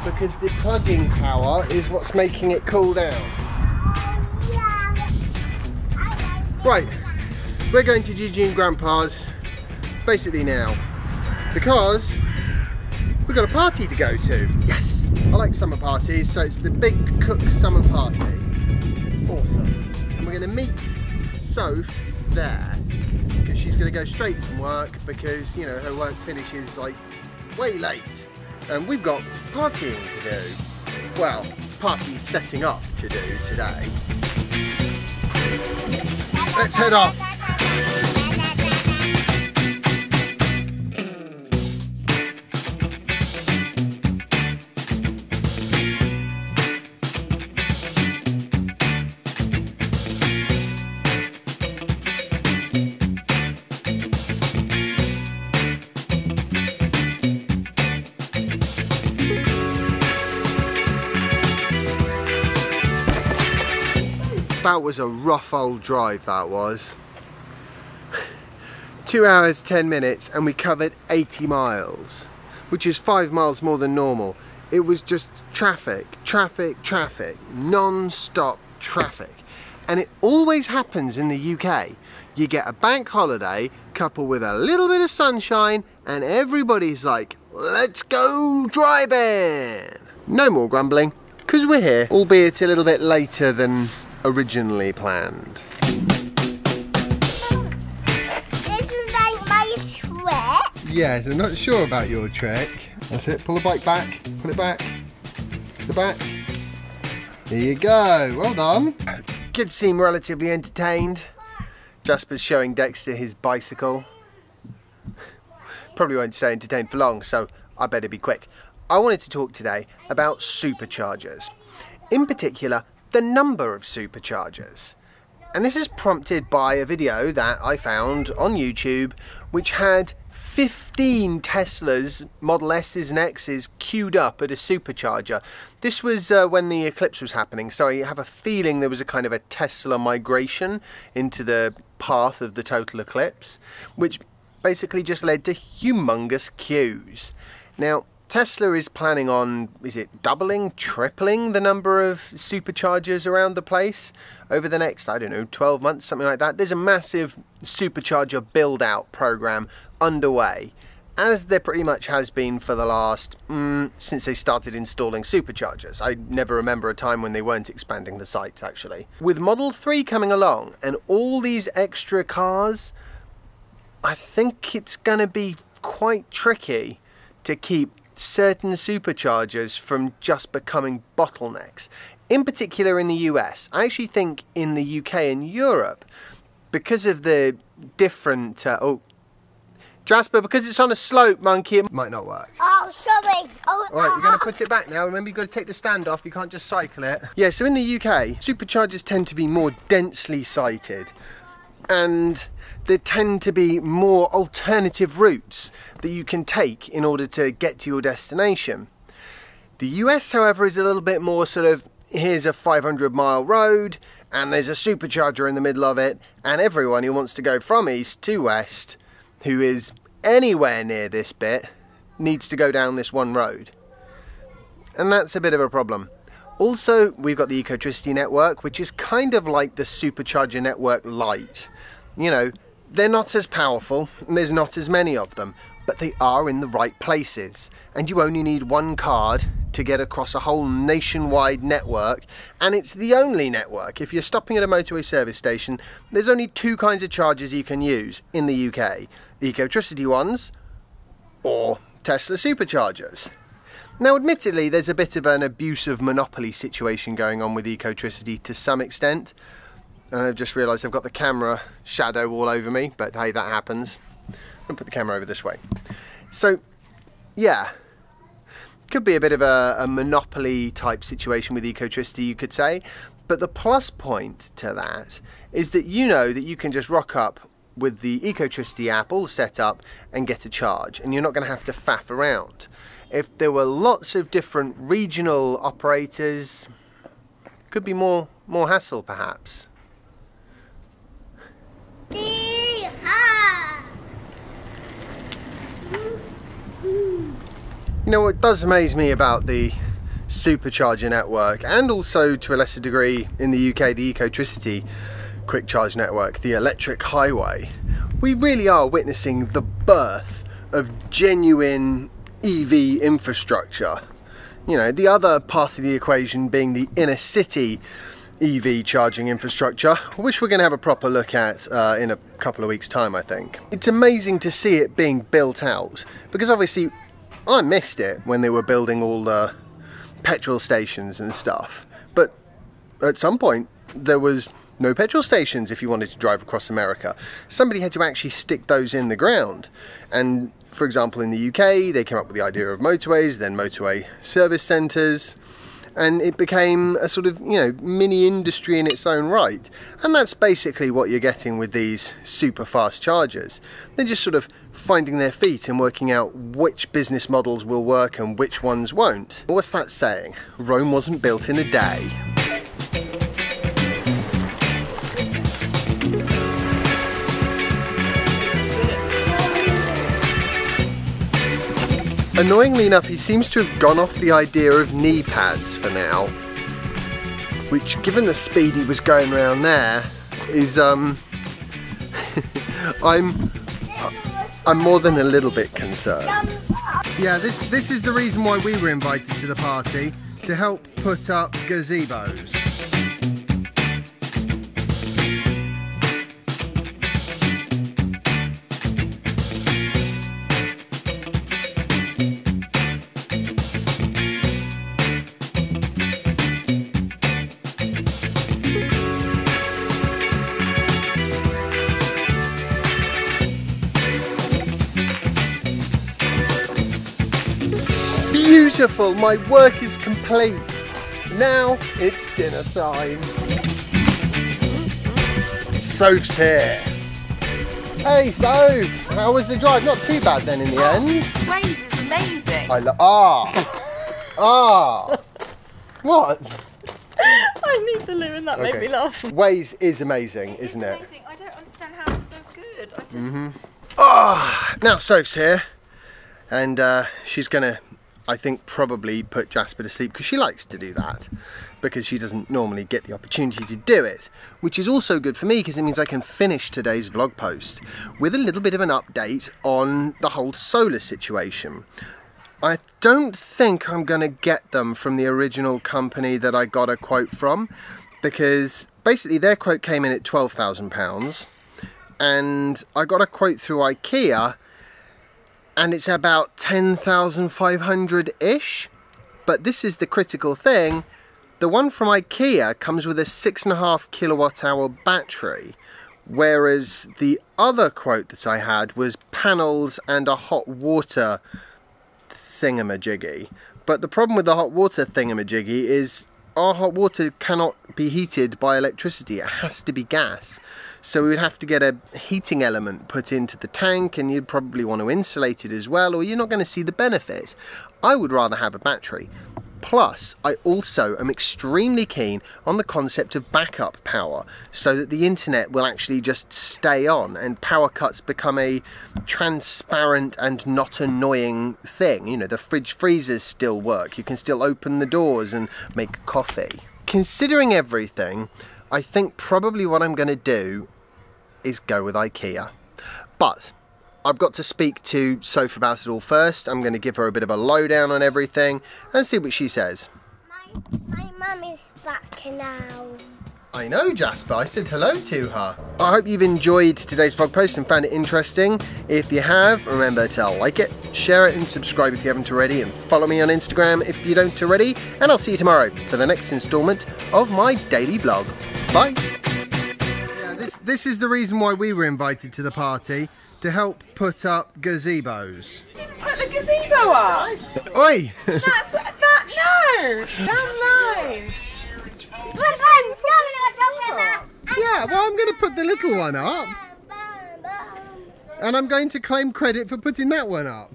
because the plugging power is what's making it cool down. Right, we're going to Gigi and Grandpa's basically now because we've got a party to go to. Yes, I like summer parties, so it's the Big Cook summer party. Awesome. And we're going to meet Soph there because she's going to go straight from work because, you know, her work finishes like way late. And we've got partying to do. Well, party setting up to do today. Let's head off. That was a rough old drive, that was. 2 hours 10 minutes and we covered 80 miles, which is 5 miles more than normal. It was just traffic, traffic, traffic, non-stop traffic. And it always happens in the UK. You get a bank holiday coupled with a little bit of sunshine and everybody's like, let's go driving. No more grumbling, because we're here, albeit a little bit later than originally planned. This is like my trick. Yes, I'm not sure about your trick. That's it, pull the bike back, put it back, the back. Here you go, well done. Kids seem relatively entertained. Jasper's showing Dexter his bicycle. Probably won't stay entertained for long, so I better be quick. I wanted to talk today about superchargers. In particular, the number of superchargers. And this is prompted by a video that I found on YouTube which had 15 Teslas, Model S's and X's queued up at a supercharger. This was when the eclipse was happening, so I have a feeling there was a kind of a Tesla migration into the path of the total eclipse, which basically just led to humongous queues. Now, Tesla is planning on, is it doubling, tripling the number of superchargers around the place over the next, I don't know, 12 months, something like that. There's a massive supercharger build-out program underway, as there pretty much has been for the last, since they started installing superchargers. I never remember a time when they weren't expanding the sites, actually. With Model 3 coming along and all these extra cars, I think it's going to be quite tricky to keep certain superchargers from just becoming bottlenecks. In particular in the US. I actually think in the UK and Europe, because of the different... oh, Jasper, because it's on a slope, monkey, it might not work. Oh, sorry. Oh, Alright, you're going to put it back now. Remember, you've got to take the stand off. You can't just cycle it. Yeah, so in the UK, superchargers tend to be more densely sited. And there tend to be more alternative routes that you can take in order to get to your destination. The US, however, is a little bit more sort of, here's a 500-mile road and there's a supercharger in the middle of it, and everyone who wants to go from east to west, who is anywhere near this bit, needs to go down this one road. And that's a bit of a problem. Also, we've got the Ecotricity network, which is kind of like the supercharger network light. You know, they're not as powerful and there's not as many of them, but they are in the right places. And you only need one card to get across a whole nationwide network, and it's the only network. If you're stopping at a motorway service station, there's only two kinds of chargers you can use in the UK. The Ecotricity ones or Tesla superchargers. Now, admittedly, there's a bit of an abuse of monopoly situation going on with Ecotricity to some extent. And I've just realised I've got the camera shadow all over me, but hey, that happens. I'm going to put the camera over this way. So, yeah, could be a bit of a monopoly type situation with Ecotricity, you could say. But the plus point to that is that you know that you can just rock up with the Ecotricity app all set up and get a charge, and you're not going to have to faff around. If there were lots of different regional operators, could be more hassle perhaps. You know what does amaze me about the supercharger network, and also to a lesser degree in the UK, the Ecotricity quick charge network, the electric highway, we really are witnessing the birth of genuine EV infrastructure. You know, the other part of the equation being the inner city EV charging infrastructure, which we're going to have a proper look at in a couple of weeks' time, I think. It's amazing to see it being built out, because obviously I missed it when they were building all the petrol stations and stuff, but at some point there was no petrol stations if you wanted to drive across America. Somebody had to actually stick those in the ground, and for example in the UK they came up with the idea of motorways, then motorway service centres, and it became a sort of, you know, mini industry in its own right. And that's basically what you're getting with these super fast chargers. They're just sort of finding their feet and working out which business models will work and which ones won't. What's that saying? Rome wasn't built in a day. Annoyingly enough, he seems to have gone off the idea of knee pads for now, which, given the speed he was going around there, is I'm more than a little bit concerned. Yeah, this is the reason why we were invited to the party, to help put up gazebos. Beautiful, my work is complete. Now it's dinner time. Soph's here. Hey Soph, how was the drive? Not too bad then in the end. Waze is amazing. What? I need the loo and that made me laugh. Waze is amazing, isn't it? Amazing. I don't understand how it's so good. I just... Now Soph's here, and she's gonna, I think, probably put Jasper to sleep, because she likes to do that, because she doesn't normally get the opportunity to do it, which is also good for me because it means I can finish today's vlog post with a little bit of an update on the whole solar situation. I don't think I'm going to get them from the original company that I got a quote from, because basically their quote came in at £12,000 and I got a quote through IKEA and it's about 10,500-ish. But this is the critical thing. The one from IKEA comes with a 6.5 kilowatt-hour battery, whereas the other quote that I had was panels and a hot water thingamajiggy. But the problem with the hot water thingamajiggy is our hot water cannot be heated by electricity. It has to be gas. So we would have to get a heating element put into the tank, and you'd probably want to insulate it as well, or you're not going to see the benefit. I would rather have a battery. Plus, I also am extremely keen on the concept of backup power, so that the internet will actually just stay on and power cuts become a transparent and not annoying thing. You know, the freezers still work. You can still open the doors and make coffee. Considering everything, I think probably what I'm going to do is go with IKEA. But I've got to speak to Soph about it all first. I'm going to give her a bit of a lowdown on everything and see what she says. My mum is back now. I know, Jasper. I said hello to her. I hope you've enjoyed today's vlog post and found it interesting. If you have, remember to like it, share it and subscribe if you haven't already, and follow me on Instagram if you don't already. And I'll see you tomorrow for the next instalment of my daily vlog. Bye. Yeah, this is the reason why we were invited to the party, to help put up gazebos. Didn't put the gazebo up. Oi! No. Damn nice. Yeah, well, I'm going to put the little one up. And I'm going to claim credit for putting that one up.